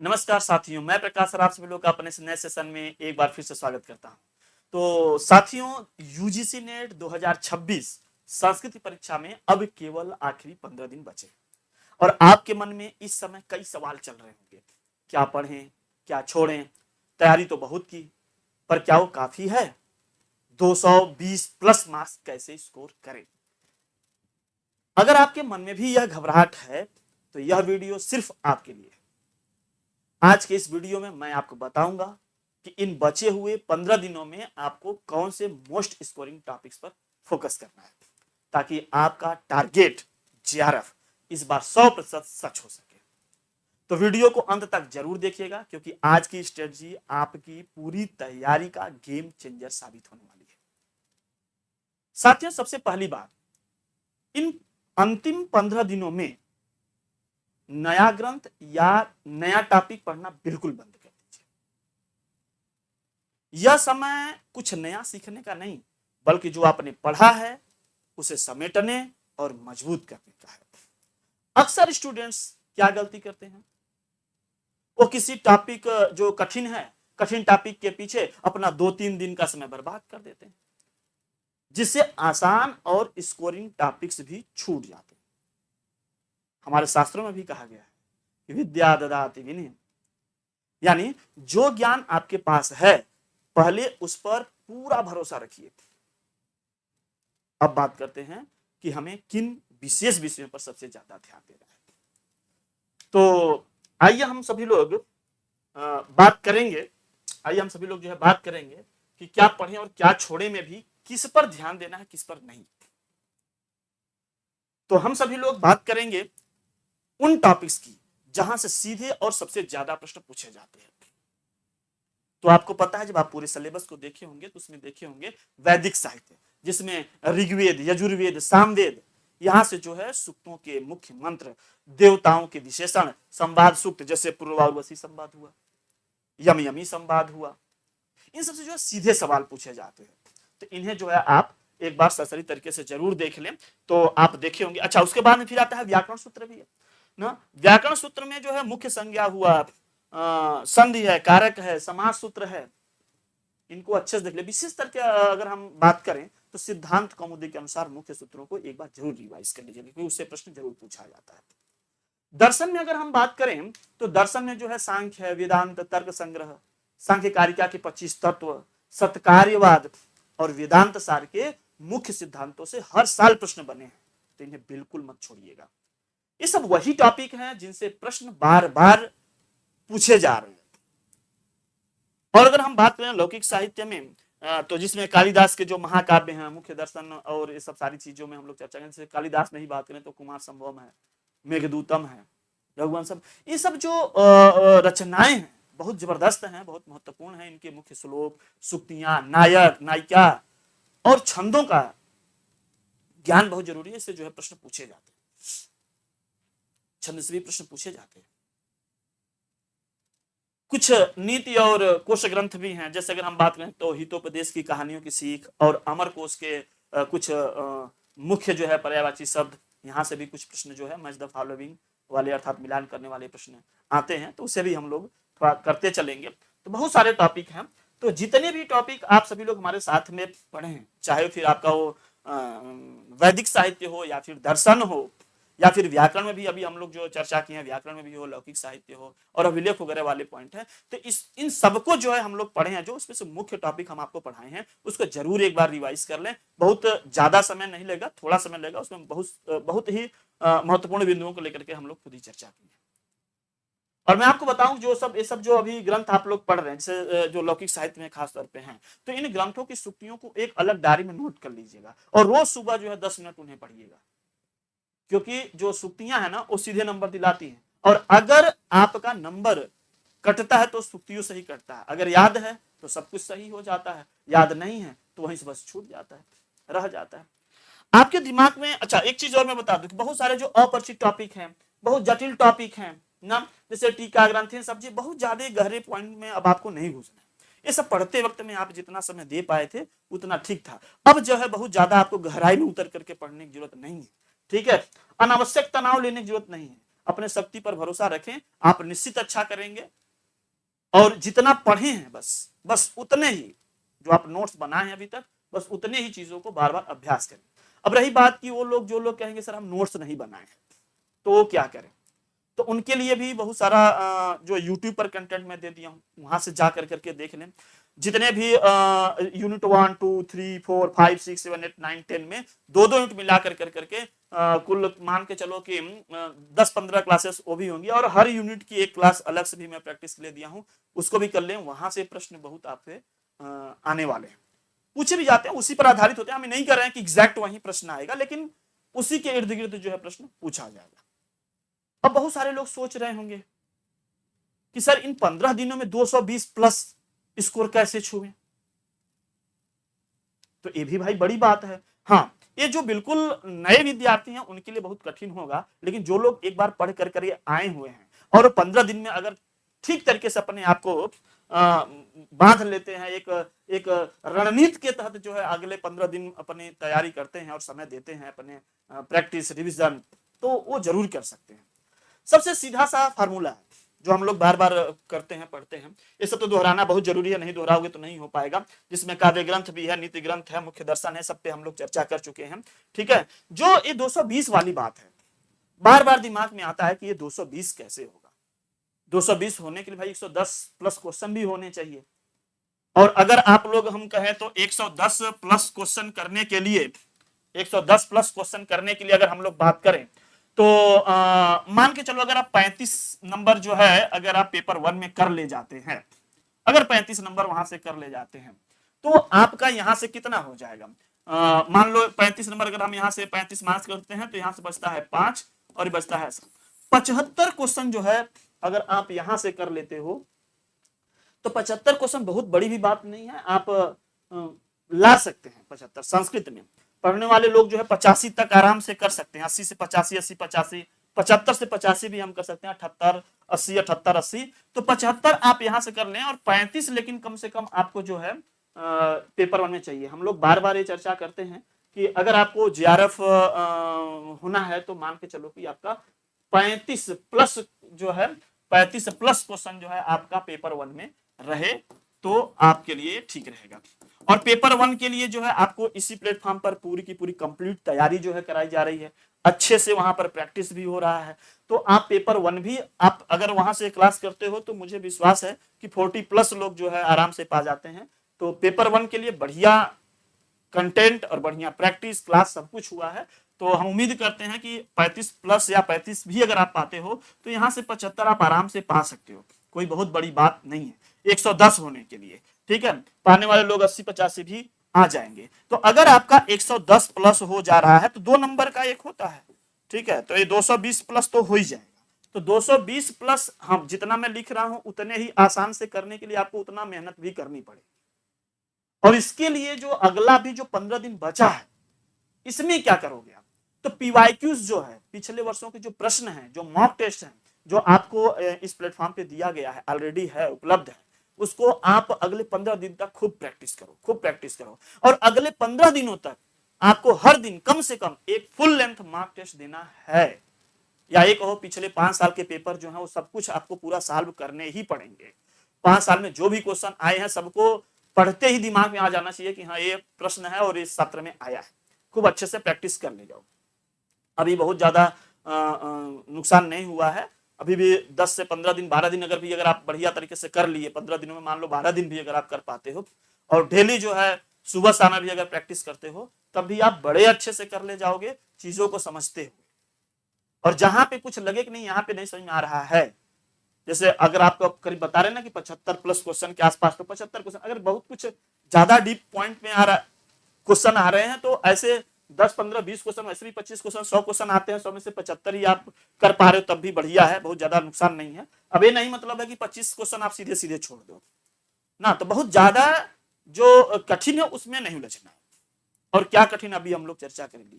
नमस्कार साथियों, मैं प्रकाश सर आप सभी लोग का अपने इस नए सेशन में एक बार फिर से स्वागत करता हूं। तो साथियों, यूजीसी नेट 2026 संस्कृत की परीक्षा में अब केवल आखिरी 15 दिन बचे और आपके मन में इस समय कई सवाल चल रहे होंगे। क्या पढ़ें, क्या छोड़ें? तैयारी तो बहुत की, पर क्या वो काफी है? 220 प्लस मार्क्स कैसे स्कोर करें? अगर आपके मन में भी यह घबराहट है तो यह वीडियो सिर्फ आपके लिए। आज के इस वीडियो में मैं आपको बताऊंगा कि इन बचे हुए 15 दिनों में आपको कौन से मोस्ट स्कोरिंग टॉपिक्स पर फोकस करना है ताकि आपका टारगेट जेआरएफ इस बार 100% सच हो सके। तो वीडियो को अंत तक जरूर देखिएगा क्योंकि आज की स्ट्रेटजी आपकी पूरी तैयारी का गेम चेंजर साबित होने वाली है। साथियों, सबसे पहली बात, इन अंतिम 15 दिनों में नया ग्रंथ या नया टॉपिक पढ़ना बिल्कुल बंद कर दीजिए। यह समय कुछ नया सीखने का नहीं, बल्कि जो आपने पढ़ा है उसे समेटने और मजबूत करने का है। अक्सर स्टूडेंट्स क्या गलती करते हैं, वो किसी टॉपिक जो कठिन है, कठिन टॉपिक के पीछे अपना 2-3 दिन का समय बर्बाद कर देते हैं, जिससे आसान और स्कोरिंग टॉपिक्स भी छूट जाते हैं। हमारे शास्त्रों में भी कहा गया है कि विद्या ददाति विनय, यानी जो ज्ञान आपके पास है पहले उस पर पूरा भरोसा रखिए। अब बात करते हैं कि हमें किन विशेष विषयों पर सबसे ज्यादा ध्यान देना है। तो आइए हम सभी लोग बात करेंगे, आइए हम सभी लोग जो है बात करेंगे कि क्या पढ़ें और क्या छोड़े में भी किस पर ध्यान देना है, किस पर नहीं। तो हम सभी लोग बात करेंगे उन टॉपिक्स की जहां से सीधे और सबसे ज्यादा प्रश्न पूछे जाते हैं। तो आपको पता है, जब आप पूरे सिलेबस को देखे होंगे तो उसमें देखे होंगे वैदिक साहित्य, जिसमें ऋग्वेद, यजुर्वेद, सामवेद, यहां से जो है सूक्तों के मुख्य मंत्र, देवताओं के विशेषण, संवाद सूक्त जैसे पूर्वावसी संवाद हुआ, यम यमी संवाद हुआ, इन सबसे जो है सीधे सवाल पूछे जाते हैं। तो इन्हें जो है आप एक बार सरसरी तरीके से जरूर देख लें तो आप देखे होंगे। अच्छा, उसके बाद में फिर आता है व्याकरण सूत्र भी है ना। व्याकरण सूत्र में जो है मुख्य संज्ञा हुआ, संधि है, कारक है, समास सूत्र है, इनको अच्छे से देख ले। विशेष करके अगर हम बात करें तो सिद्धांत कौमुदी के अनुसार मुख्य सूत्रों को एक बार जरूर रिवाइज कर लीजिए क्योंकि उससे प्रश्न जरूर पूछा जाता है। दर्शन में अगर हम बात करें तो दर्शन में जो है सांख्य है, वेदांत, तर्क संग्रह, सांख्य कारिका के 25 तत्व, सत्कार्यवाद और वेदांत सार के मुख्य सिद्धांतों से हर साल प्रश्न बने हैं, तो इन्हें बिल्कुल मत छोड़िएगा। ये सब वही टॉपिक हैं जिनसे प्रश्न बार बार पूछे जा रहे हैं। और अगर हम बात करें लौकिक साहित्य में, तो जिसमें कालिदास के जो महाकाव्य हैं, मुख्य दर्शन और ये सब सारी चीजों में हम लोग चर्चा करें। जैसे कालिदास में ही बात करें तो कुमार संभवम है, मेघदूतम है, रघुवंशम, ये सब जो रचनाएं हैं बहुत जबरदस्त हैं, बहुत महत्वपूर्ण हैं। इनके मुख्य श्लोक, सुक्तियां, नायक नायिका और छंदों का ज्ञान बहुत जरूरी है। इससे जो है प्रश्न पूछे जाते हैं, छंद से भी प्रश्न पूछे जाते हैं। कुछ नीति और कोश ग्रंथ भी हैं, जैसे अगर हम बात करें तो हितोपदेश की कहानियों की सीख और अमर कोश के कुछ मुख्य जो है पर्यायवाची शब्द, यहाँ से भी कुछ प्रश्न जो है मैच द फॉलोइंग वाले अर्थात मिलान करने वाले प्रश्न आते हैं, तो उसे भी हम लोग थोड़ा करते चलेंगे। तो बहुत सारे टॉपिक हैं। तो जितने भी टॉपिक आप सभी लोग हमारे साथ में पढ़े हैं, चाहे फिर आपका वो वैदिक साहित्य हो या फिर दर्शन हो या फिर व्याकरण में भी अभी हम लोग जो चर्चा की है, व्याकरण में भी हो, लौकिक साहित्य हो और अभिलेख वगैरह वाले पॉइंट है, तो इस इन सबको जो है हम लोग पढ़े हैं, जो उसमें से मुख्य टॉपिक हम आपको पढ़ाए हैं उसको जरूर एक बार रिवाइज कर लें। बहुत ज्यादा समय नहीं लेगा, थोड़ा समय लेगा। उसमें बहुत ही महत्वपूर्ण बिंदुओं को लेकर के हम लोग खुद ही चर्चा की है। और मैं आपको बताऊं, जो सब ये सब जो अभी ग्रंथ आप लोग पढ़ रहे हैं, जैसे जो लौकिक साहित्य में खास तौर पे हैं, तो इन ग्रंथों की सुक्तियों को एक अलग डायरी में नोट कर लीजिएगा और रोज सुबह जो है 10 मिनट उन्हें पढ़िएगा, क्योंकि जो सुक्तियां है ना वो सीधे नंबर दिलाती हैं। और अगर आपका नंबर कटता है तो सुक्तियों से ही कटता है, अगर याद है तो सब कुछ सही हो जाता है, याद नहीं है तो वहीं से बस छूट जाता है, रह जाता है आपके दिमाग में। अच्छा, एक चीज और मैं बता दूं कि बहुत सारे जो अपरिचित टॉपिक हैं, बहुत जटिल टॉपिक हैं ना, जैसे टीका, ग्रंथि, सब्जी, बहुत ज्यादा गहरे पॉइंट में अब आपको नहीं घुसना है। ये सब पढ़ते वक्त में आप जितना समय दे पाए थे उतना ठीक था। अब जो है बहुत ज्यादा आपको गहराई में उतर करके पढ़ने की जरूरत नहीं है, ठीक है। अनावश्यक तनाव लेने की जरूरत नहीं है। अपने शक्ति पर भरोसा रखें, आप निश्चित अच्छा करेंगे। और जितना पढ़े हैं बस उतने ही, जो आप नोट्स बनाए हैं अभी तक, बस उतने ही चीजों को बार बार अभ्यास करें। अब रही बात कि वो लोग जो लोग कहेंगे सर हम नोट्स नहीं बनाए हैं, तो वो क्या करें? तो उनके लिए भी बहुत सारा जो यूट्यूब पर कंटेंट मैं दे दिया हूँ, वहां से जा करके देख लें। जितने भी यूनिट 1, 2, 3, 4, 5, 6, 7, 8, 9, 10 में 2-2 यूनिट मिला करके कुल मान के चलो कि 10-15 क्लासेस वो भी होंगी, और हर यूनिट की एक क्लास अलग से भी मैं प्रैक्टिस के लिए दिया हूँ, उसको भी कर लें। वहां से प्रश्न बहुत आपसे आने वाले हैं, पूछे भी जाते हैं, उसी पर आधारित होते हैं। हम नहीं कर रहे हैं कि एग्जैक्ट वही प्रश्न आएगा, लेकिन उसी के इर्द गिर्द जो है प्रश्न पूछा जाएगा। अब बहुत सारे लोग सोच रहे होंगे कि सर इन 15 दिनों में 220 प्लस स्कोर कैसे छुए? तो ये भी भाई बड़ी बात है। हाँ, ये जो बिल्कुल नए विद्यार्थी हैं उनके लिए बहुत कठिन होगा, लेकिन जो लोग एक बार पढ़ कर आए हुए हैं और 15 दिन में अगर ठीक तरीके से अपने आप को बांध लेते हैं, एक रणनीति के तहत जो है अगले 15 दिन अपनी तैयारी करते हैं और समय देते हैं अपने प्रैक्टिस रिविजन, तो वो जरूर कर सकते हैं। सबसे सीधा सा फार्मूला है जो हम लोग बार बार करते हैं, पढ़ते हैं, ये सब तो दोहराना बहुत जरूरी है, नहीं दोहराओगे तो नहीं हो पाएगा। जिसमें काव्य ग्रंथ भी है, नीति ग्रंथ है, मुख्य दर्शन है, सब पे हम लोग चर्चा कर चुके हैं। ठीक है, जो ये 220 वाली बात है, बार बार दिमाग में आता है कि ये 220 कैसे होगा। 220 होने के लिए भाई 110 प्लस क्वेश्चन भी होने चाहिए, और अगर आप लोग हम कहें तो 110 प्लस क्वेश्चन करने के लिए, 110 प्लस क्वेश्चन करने के लिए अगर हम लोग बात करें तो मान के चलो अगर आप 35 नंबर जो है अगर आप पेपर 1 में कर ले जाते हैं, अगर 35 नंबर वहां से कर ले जाते हैं, तो आपका यहां से कितना हो जाएगा? मान लो 35 नंबर अगर हम यहां से 35 मार्क्स करते हैं तो यहां से बचता है 5 और बचता है 75 क्वेश्चन जो है अगर आप यहां से कर लेते हो तो 75 क्वेश्चन बहुत बड़ी भी बात नहीं है, आप ला सकते हैं। 75 संस्कृत में पढ़ने वाले लोग जो है 85 तक आराम से कर सकते हैं, 80 से 85, 80 85, 75 से 85 भी हम कर सकते हैं, 78 80, 78 80, तो 75 आप यहां से कर लें, और 35 लेकिन कम से कम आपको जो है पेपर 1 में चाहिए। हम लोग बार बार ये चर्चा करते हैं कि अगर आपको जेआरएफ होना है तो मान के चलो कि आपका 35 प्लस जो है 35 प्लस क्वेश्चन जो है आपका पेपर 1 में रहे तो आपके लिए ठीक रहेगा। और पेपर 1 के लिए जो है आपको इसी प्लेटफॉर्म पर पूरी की पूरी कंप्लीट तैयारी जो है कराई जा रही है, अच्छे से वहां पर प्रैक्टिस भी हो रहा है। तो आप पेपर 1 भी आप अगर वहां से क्लास करते हो तो मुझे विश्वास है कि 40 प्लस लोग जो है आराम से पा जाते हैं। तो पेपर 1 के लिए बढ़िया कंटेंट और बढ़िया प्रैक्टिस क्लास सब कुछ हुआ है, तो हम उम्मीद करते हैं कि 35 प्लस या 35 भी अगर आप पाते हो तो यहां से 75 आप आराम से पा सकते हो, कोई बहुत बड़ी बात नहीं है 110 होने के लिए। ठीक है, पाने वाले लोग 80 85 भी आ जाएंगे। तो अगर आपका 110 प्लस हो जा रहा है तो 2 नंबर का एक होता है, ठीक है, तो ये 220 प्लस तो हो ही जाएगा। तो 220 प्लस हम जितना मैं लिख रहा हूं उतने ही आसान से करने के लिए आपको उतना मेहनत भी करनी पड़ेगी। और इसके लिए जो अगला भी जो 15 दिन बचा है इसमें क्या करोगे आप? तो पीवाईक्यूज जो है पिछले वर्षों के जो प्रश्न हैं, जो मॉक टेस्ट हैं, जो आपको इस प्लेटफॉर्म पे दिया गया है, ऑलरेडी है, उपलब्ध है, उसको आप अगले 15 दिन तक खूब प्रैक्टिस करो, खूब प्रैक्टिस करो। और अगले 15 दिनों तक आपको हर दिन कम से कम एक फुल लेंथ मॉक टेस्ट देना है, या एक कहो पिछले 5 साल के पेपर जो है वो सब कुछ आपको पूरा सॉल्व करने ही पड़ेंगे। 5 साल में जो भी क्वेश्चन आए हैं सबको पढ़ते ही दिमाग में आ जाना चाहिए कि हाँ ये प्रश्न है और इस सत्र में आया है। खूब अच्छे से प्रैक्टिस कर ले जाओ। अभी बहुत ज्यादा नुकसान नहीं हुआ है, अभी भी 10 से 15 दिन 12 दिन अगर भी अगर आप बढ़िया तरीके से कर लिए, 15 दिनों में मान लो 12 दिन भी अगर आप कर पाते हो और डेली जो है सुबह शाम भी अगर प्रैक्टिस करते हो तब भी आप बड़े अच्छे से कर ले जाओगे चीजों को समझते हुए। और जहां पे कुछ लगे कि नहीं यहाँ पे नहीं समझ में आ रहा है, जैसे अगर आपको करीब बता रहे ना कि 75 प्लस क्वेश्चन के आसपास, तो 75 क्वेश्चन अगर बहुत कुछ ज्यादा डीप पॉइंट में आ रहा क्वेश्चन आ रहे हैं तो ऐसे 10 15 20 क्वेश्चन, ऐसे भी 25 क्वेश्चन, 100 क्वेश्चन आते हैं, 100 में से 75 ही आप कर पा रहे हो तब भी बढ़िया है, बहुत ज्यादा नुकसान नहीं है। अब ये नहीं मतलब है कि 25 क्वेश्चन आप सीधे सीधे छोड़ दो ना, तो बहुत ज्यादा जो कठिन है उसमें नहीं उलझना है। और क्या कठिन अभी हम लोग चर्चा करेंगे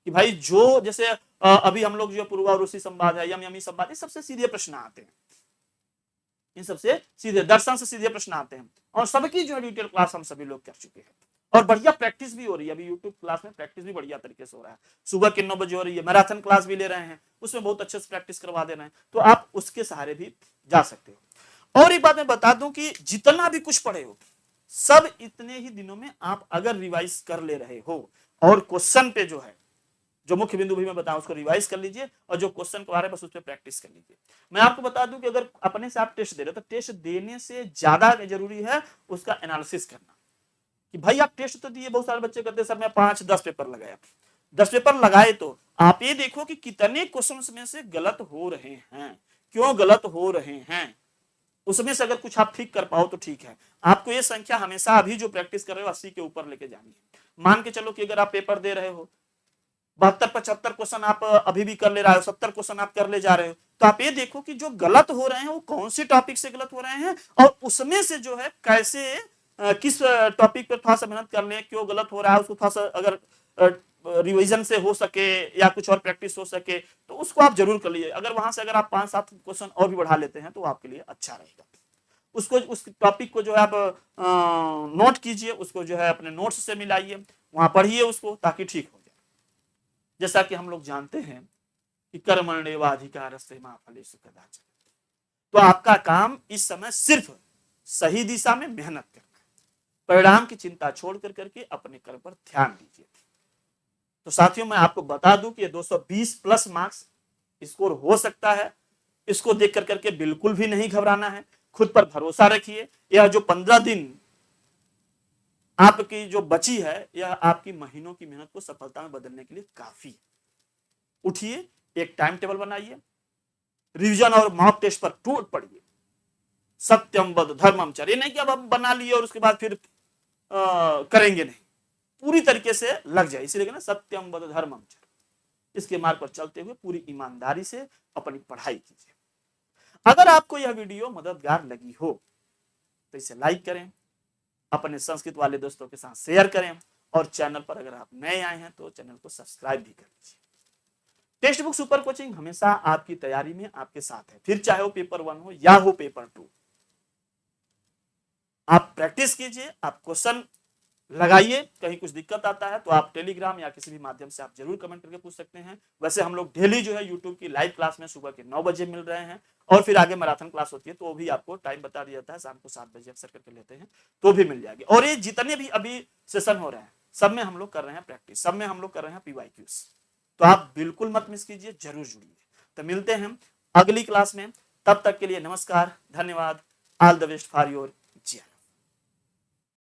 कि भाई जो जैसे अभी हम लोग जो पूर्वारूसी संवाद है, यम यमी संवाद, ये सबसे सीधे प्रश्न आते हैं, इन सबसे सीधे दर्शन से सीधे प्रश्न आते हैं और सबकी जो डिटेल क्लास हम सभी लोग कर चुके हैं और बढ़िया प्रैक्टिस भी हो रही है। अभी यूट्यूब क्लास में प्रैक्टिस भी बढ़िया तरीके से हो रहा है। सुबह के 9 बजे हो रही है, मैराथन क्लास भी ले रहे हैं, उसमें बहुत अच्छे से प्रैक्टिस करवा दे रहे हैं, तो आप उसके सहारे भी जा सकते हो। और एक बात मैं बता दूं कि जितना भी कुछ पढ़े हो सब इतने ही दिनों में आप अगर रिवाइज कर ले रहे हो और क्वेश्चन पे जो है जो मुख्य बिंदु भी मैं बताऊं उसको रिवाइज कर लीजिए, और जो क्वेश्चन को आ रहा है बस उस पर प्रैक्टिस कर लीजिए। मैं आपको बता दूं कि अगर अपने से आप टेस्ट दे रहे हो तो टेस्ट देने से ज्यादा जरूरी है उसका एनालिसिस करना। कि भाई आप टेस्ट तो दिए, बहुत सारे बच्चे कहते हैं सर मैं 5-10 पेपर लगाया, 10 पेपर लगाए तो आप ये देखो कि कितने क्वेश्चन में से गलत हो रहे हैं, क्यों गलत हो रहे हैं, उसमें से अगर कुछ आप ठीक कर पाओ तो ठीक है। आपको ये संख्या हमेशा अभी जो प्रैक्टिस कर रहे हो 80 के ऊपर लेके जानी है। मान के चलो कि अगर आप पेपर दे रहे हो 72-75 क्वेश्चन आप अभी भी कर ले रहे हो, 70 क्वेश्चन आप कर ले जा रहे हो, तो आप ये देखो कि जो गलत हो रहे हैं वो कौन से टॉपिक से गलत हो रहे हैं, और उसमें से जो है कैसे किस टॉपिक पर थोड़ा सा मेहनत कर ले, क्यों गलत हो रहा है उसको थोड़ा सा अगर रिवीजन से हो सके या कुछ और प्रैक्टिस हो सके तो उसको आप जरूर कर लीजिए। अगर वहां से अगर आप 5-7 क्वेश्चन और भी बढ़ा लेते हैं तो आपके लिए अच्छा रहेगा। उसको उस टॉपिक को जो है आप नोट कीजिए, उसको जो है अपने नोट्स से मिलाइए, वहां पढ़िए उसको, ताकि ठीक हो जाए। जैसा कि हम लोग जानते हैं कि कर्मण्येवाधिकारस्ते मा फलेषु कदाचन, तो आपका काम इस समय सिर्फ सही दिशा में मेहनत करना है, परिणाम की चिंता छोड़ कर करके अपने कर्म पर ध्यान दीजिए। तो साथियों मैं आपको बता दूं कि ये 220 प्लस मार्क्स स्कोर हो सकता है, इसको देख कर करके बिल्कुल भी नहीं घबराना है, खुद पर भरोसा रखिए। यह जो 15 दिन आपकी जो बची है यह आपकी महीनों की मेहनत को सफलता में बदलने के लिए काफी है। उठिए, एक टाइम टेबल बनाइए, रिवीजन और मॉक टेस्ट पर टूट पड़िए, सत्यम वद धर्मम चर, ये नहीं कि अब हम बना लिए और उसके बाद फिर करेंगे नहीं, पूरी तरीके से लग जाए। इसीलिए ना सत्यम वद धर्मम चर, इसके मार्ग पर चलते हुए पूरी ईमानदारी से अपनी पढ़ाई कीजिए। अगर आपको यह वीडियो मददगार लगी हो तो इसे लाइक करें, अपने संस्कृत वाले दोस्तों के साथ शेयर करें, और चैनल पर अगर आप नए आए हैं तो चैनल को सब्सक्राइब भी कर लीजिए। टेक्स्ट बुक सुपर कोचिंग हमेशा आपकी तैयारी में आपके साथ है, फिर चाहे वो पेपर 1 हो या हो पेपर 2। आप प्रैक्टिस कीजिए, आप क्वेश्चन लगाइए, कहीं कुछ दिक्कत आता है तो आप टेलीग्राम या किसी भी माध्यम से आप जरूर कमेंट करके पूछ सकते हैं। वैसे हम लोग डेली जो है यूट्यूब की लाइव क्लास में सुबह के 9 बजे मिल रहे हैं, और फिर आगे मैराथन क्लास होती है तो वो भी आपको टाइम बता दिया जाता है, शाम को 7 बजे अक्सर करके लेते हैं, तो भी मिल जाएगी। और ये जितने भी अभी सेशन हो रहे हैं सब में हम लोग कर रहे हैं प्रैक्टिस, सब में हम लोग कर रहे हैं PYQs, तो आप बिल्कुल मत मिस कीजिए, जरूर जुड़िए। तो मिलते हैं अगली क्लास में, तब तक के लिए नमस्कार, धन्यवाद, all the best for your